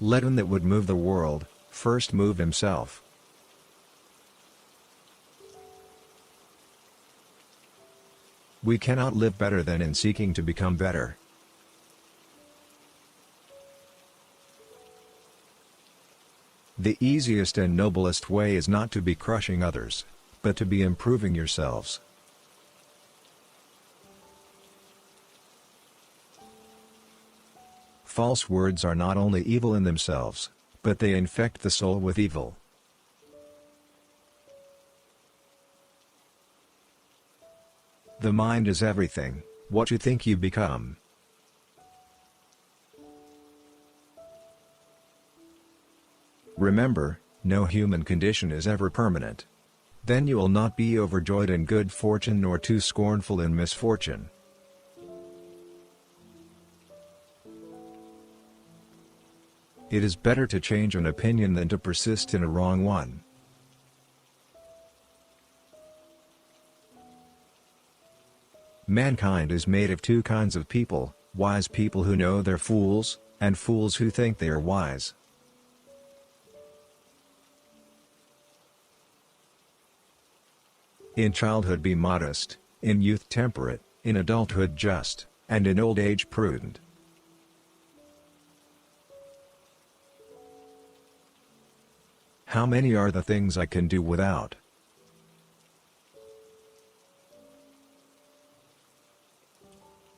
Let him that would move the world, first move himself. We cannot live better than in seeking to become better. The easiest and noblest way is not to be crushing others, but to be improving yourselves. False words are not only evil in themselves, but they infect the soul with evil. The mind is everything. What you think you become. Remember, no human condition is ever permanent. Then you will not be overjoyed in good fortune nor too scornful in misfortune. It is better to change an opinion than to persist in a wrong one. Mankind is made of two kinds of people, wise people who know they're fools, and fools who think they are wise. In childhood be modest, in youth temperate, in adulthood just, and in old age prudent. How many are the things I can do without?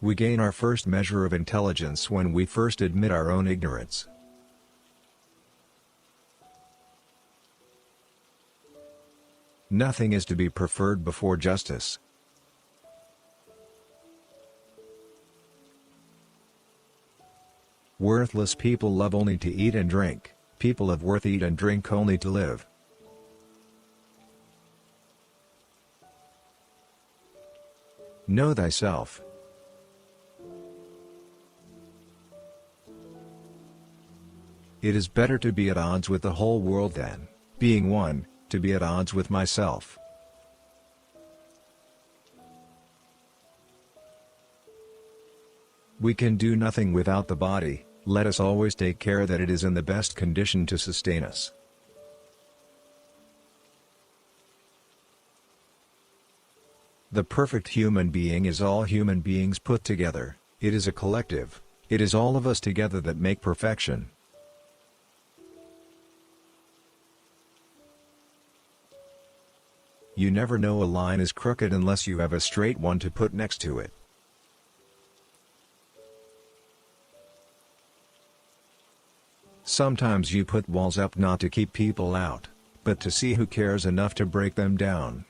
We gain our first measure of intelligence when we first admit our own ignorance. Nothing is to be preferred before justice. Worthless people love only to eat and drink, people of worth eat and drink only to live. Know thyself. It is better to be at odds with the whole world than, being one, to be at odds with myself. We can do nothing without the body, let us always take care that it is in the best condition to sustain us. The perfect human being is all human beings put together, it is a collective, it is all of us together that make perfection. You never know a line is crooked unless you have a straight one to put next to it. Sometimes you put walls up not to keep people out, but to see who cares enough to break them down.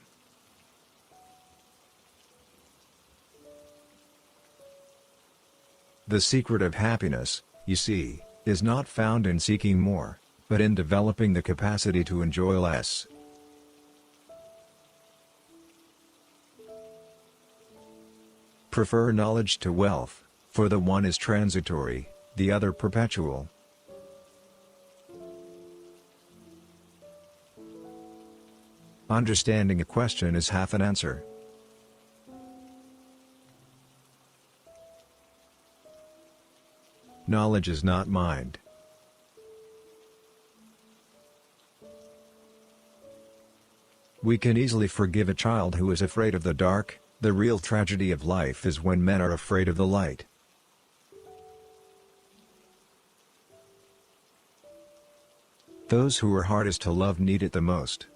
The secret of happiness, you see, is not found in seeking more, but in developing the capacity to enjoy less. Prefer knowledge to wealth, for the one is transitory, the other perpetual. Understanding a question is half an answer. Knowledge is not mind. We can easily forgive a child who is afraid of the dark. The real tragedy of life is when men are afraid of the light. Those who are hardest to love need it the most.